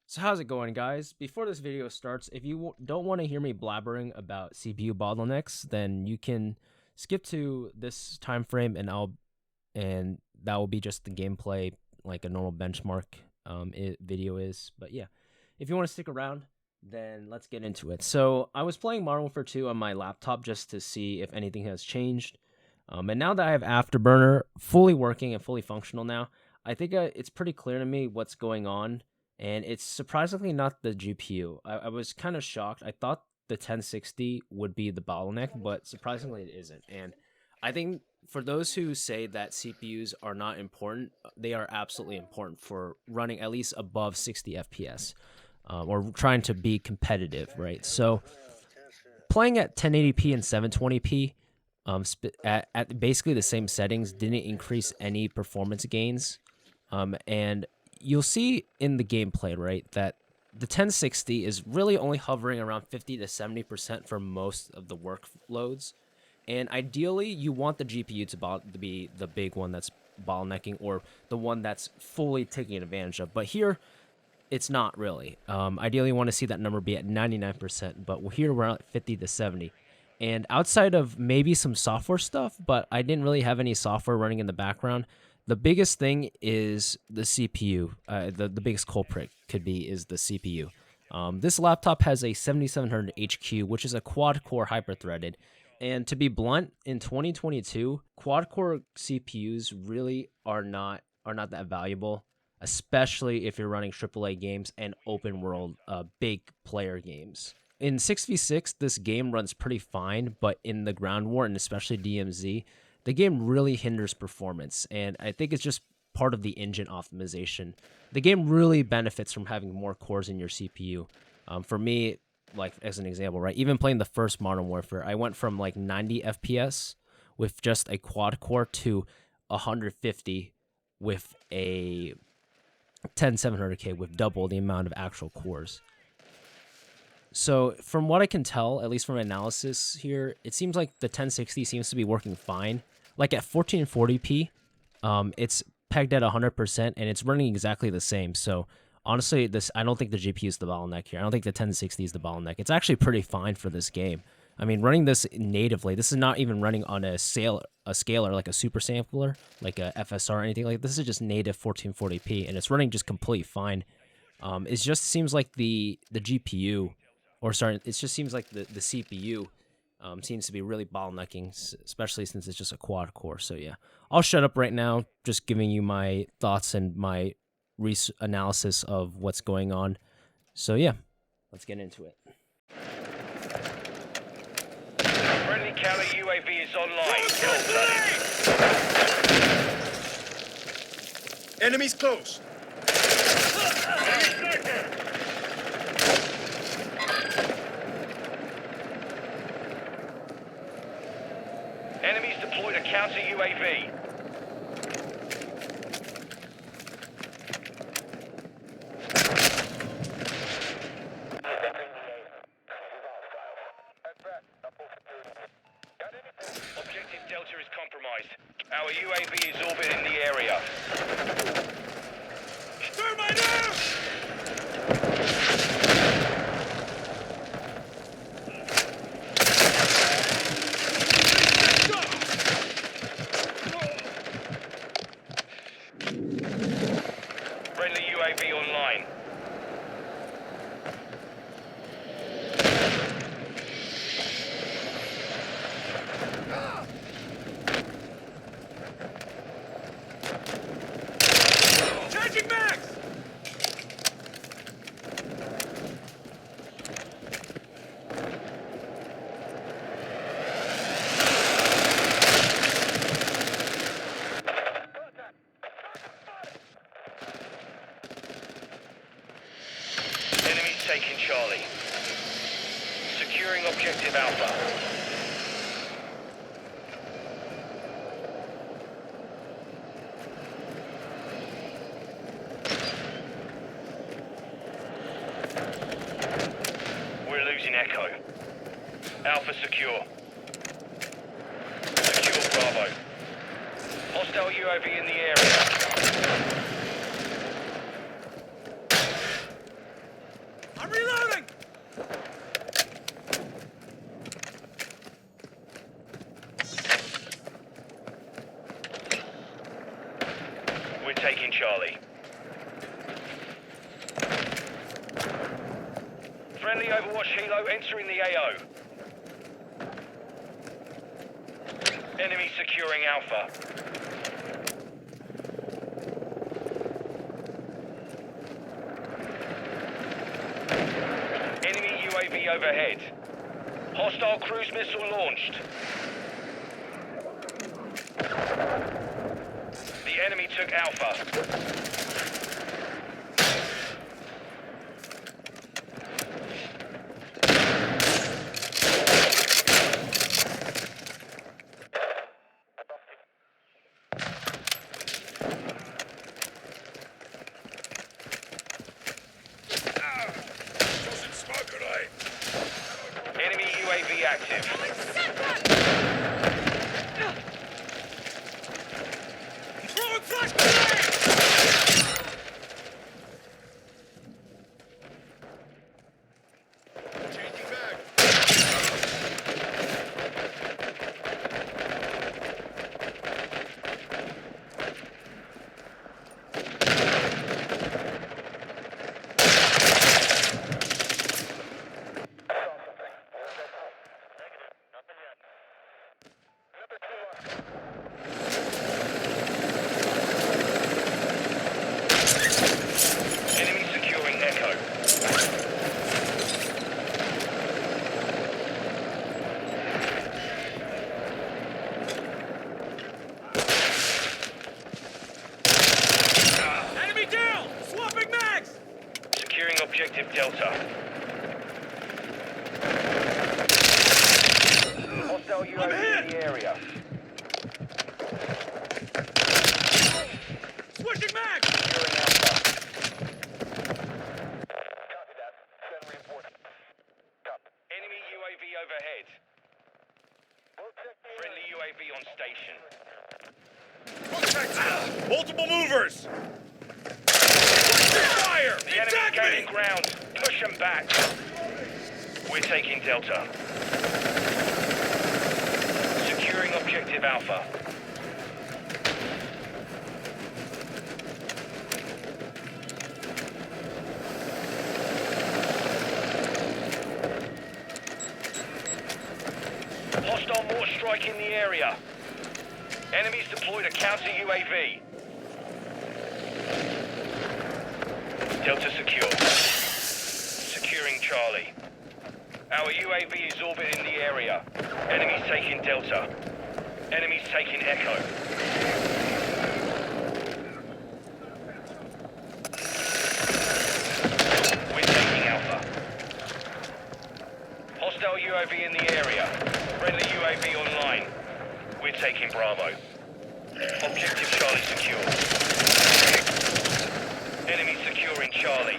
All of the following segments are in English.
So how's it going, guys? Before this video starts, if you don't want to hear me blabbering about CPU bottlenecks, then you can skip to this time frame, and that will be just the gameplay, like a normal benchmark video is. But yeah, if you want to stick around, then let's get into it. So I was playing Modern Warfare 2 on my laptop just to see if anything has changed, and now that I have Afterburner fully working and fully functional now, I think it's pretty clear to me what's going on, and it's surprisingly not the GPU. I was kind of shocked. I thought the 1060 would be the bottleneck, but surprisingly it isn't. And I think for those who say that CPUs are not important, they are absolutely important for running at least above 60 FPS, or trying to be competitive, right? So playing at 1080p and 720p at basically the same settings didn't increase any performance gains. And you'll see in the gameplay, right, that the 1060 is really only hovering around 50 to 70% for most of the workloads. And ideally, you want the GPU to be the big one that's bottlenecking, or the one that's fully taking advantage of. But here, it's not really. Ideally, you want to see that number be at 99%, but here we're at 50 to 70. And outside of maybe some software stuff, but I didn't really have any software running in the background, the biggest thing is the CPU. The biggest culprit is the CPU. This laptop has a 7700 HQ, which is a quad-core hyper-threaded. And to be blunt, in 2022, quad-core CPUs really are not that valuable, especially if you're running AAA games and open-world big player games. In 6v6, this game runs pretty fine, but in the ground war, and especially DMZ, the game really hinders performance, and I think it's just part of the engine optimization. The game really benefits from having more cores in your CPU. For me, like as an example, right, even playing the first Modern Warfare, I went from like 90 FPS with just a quad core to 150 with a 10700K with double the amount of actual cores. So from what I can tell, at least from analysis here, it seems like the 1060 seems to be working fine. Like at 1440p, it's pegged at 100%, and it's running exactly the same. So honestly, I don't think the GPU is the bottleneck here. I don't think the 1060 is the bottleneck. It's actually pretty fine for this game. I mean, running this natively, this is not even running on a scaler like a super sampler, like a FSR or anything like this. Is just native 1440p, and it's running just completely fine. It just seems like the GPU, or sorry, it just seems like the CPU seems to be really bottlenecking, especially since it's just a quad core. So yeah, I'll shut up right now, just giving you my thoughts and my analysis of what's going on. So yeah, let's get into it. Friendly counter UAV is online. Enemies close. Enemies deployed a counter UAV. Objective Delta is compromised. Our UAV is orbiting the area. Thermite out! Friendly UAV online. Changing max! Enemies taking Charlie. Securing objective Alpha. We're losing Echo. Alpha secure. Secure Bravo. Hostile UAV in the area. Friendly Overwatch Helo entering the AO. Enemy securing Alpha. Enemy UAV overhead. Hostile cruise missile launched. The enemy took Alpha. Enemy UAV active. Throwing flash grenade! Changing back. Enemy securing Echo. Enemy down! Swapping mags! Securing objective Delta. Hostile UAV in the area. Switching mags! Securing Alpha. Copy that. Send reinforcement. Enemy UAV overhead. Friendly UAV on station. Contact! Multiple movers! Fire! The enemy's Attack gaining me! ground. Push them back. We're taking Delta. Securing objective Alpha. Hostile mortar strike in the area. Enemies deployed a counter UAV. Delta secure. Securing Charlie. Our UAV is orbiting the area. Enemies taking Delta. Enemies taking Echo. We're taking Alpha. Hostile UAV in the area. Friendly UAV online. We're taking Bravo. Objective Charlie secure. Enemy securing Charlie.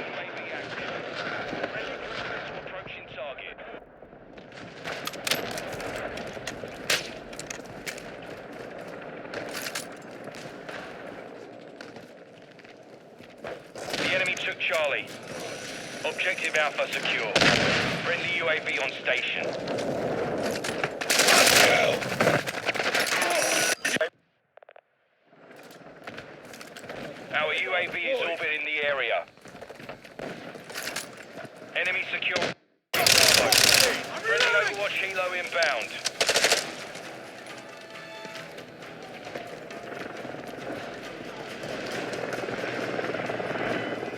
UAV active. Friendly cruise missile approaching target. The enemy took Charlie. Objective Alpha secure. Friendly UAV on station. Our UAV is orbiting the area. Enemy secure. Friendly Overwatch Helo inbound.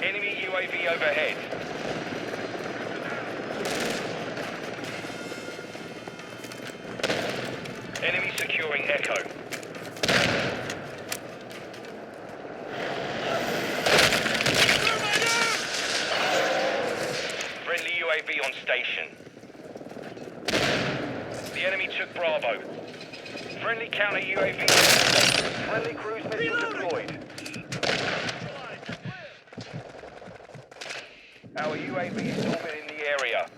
Enemy UAV overhead. Enemy securing Echo. Friendly UAV on station. The enemy took Bravo. Friendly counter UAV. Friendly cruise missile deployed. Our UAV is orbiting the area.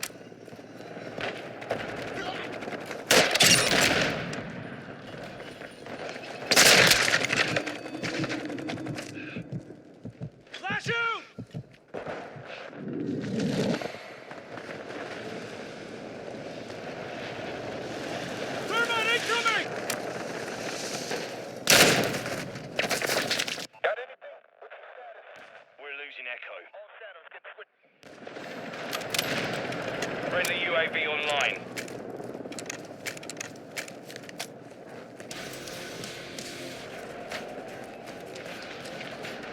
Flash out! Thermite incoming! We're losing Echo. Friendly UAV online.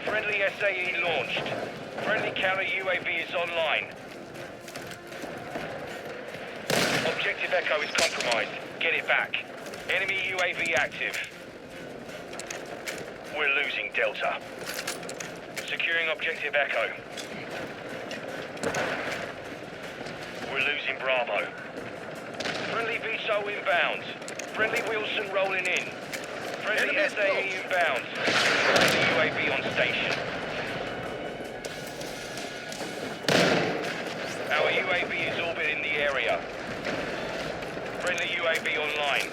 Friendly SAE launched. Friendly counter UAV is online. Objective Echo is compromised. Get it back. Enemy UAV active. We're losing Delta. Securing Objective Echo. We're losing Bravo. Friendly VSOL inbound. Friendly Wilson rolling in. Friendly SAE inbound. Friendly UAV on station. Our UAV is orbiting the area. Friendly UAV online.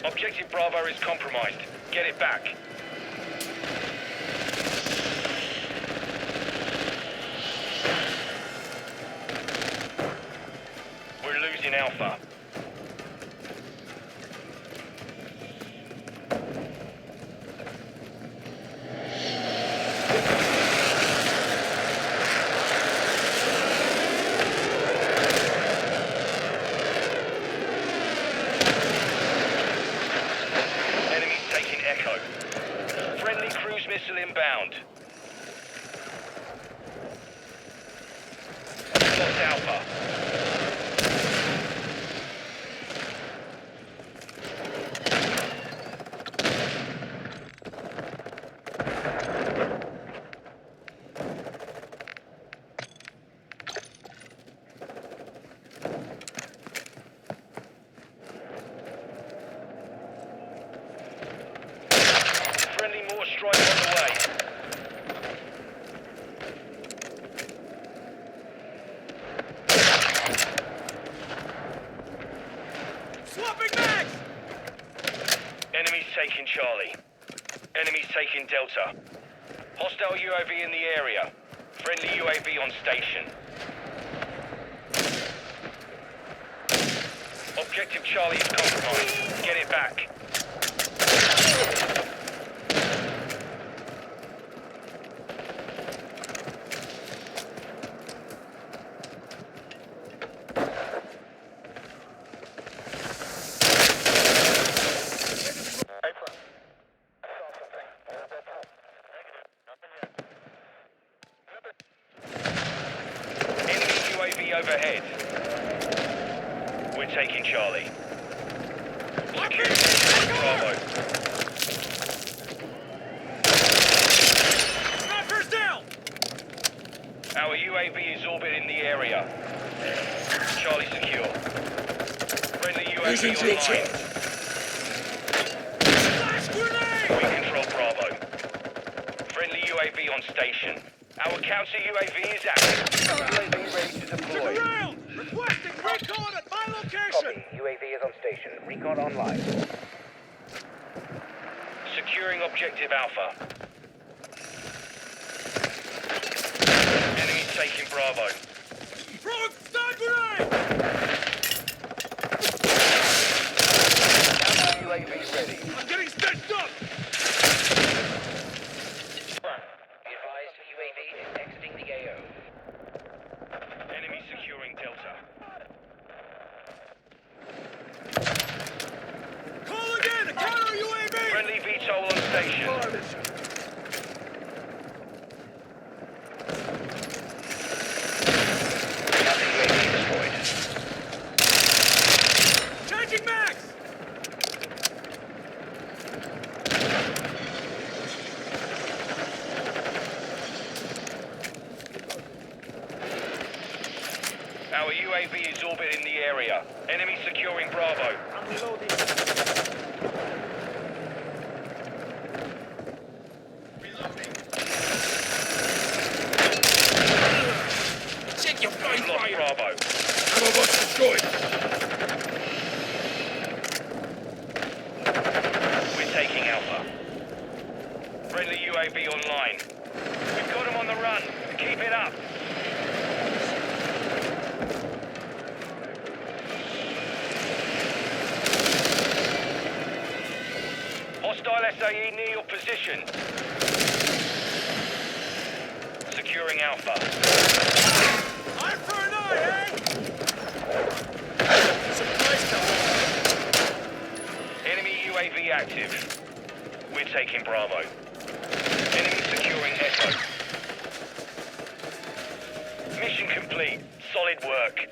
Objective Bravo is compromised. Get it back. We're losing Alpha. Friendly cruise missile inbound. Lost Alpha. Friendly more strike on the way. Swapping mags! Enemies taking Charlie. Enemies taking Delta. Hostile UAV in the area. Friendly UAV on station. Objective Charlie is compromised. Get it back. UAV overhead. We're taking Charlie. Securing Bravo. Sniper's down! Our UAV is orbiting the area. Charlie secure. Friendly UAV online. Flash grenade! We control Bravo. Friendly UAV on station. Our counter UAV is active. UAV ready to deploy. Stick around! Requesting recon at my location! UAV is on station. Recon online. Securing objective Alpha. Enemies taking Bravo. Throwing stun grenade! UAV ready. I'm getting stitched up! Be advised, UAV is exiting the AO. Enemy securing Delta. Call again! A counter UAV! Friendly VTOL on station. UAV destroyed. Changing mags! Our UAV is orbiting the area. Enemy securing Bravo. I'm reloading. Check your blind Lost fire! Bravo. Ammo box destroyed! We're taking Alpha. Friendly UAV online. We've got him on the run. Keep it up. Hostile SAE near your position. Securing Alpha. Eye for an eye, eh? Supplies coming. Enemy UAV active. We're taking Bravo. Enemy securing Echo. Mission complete. Solid work.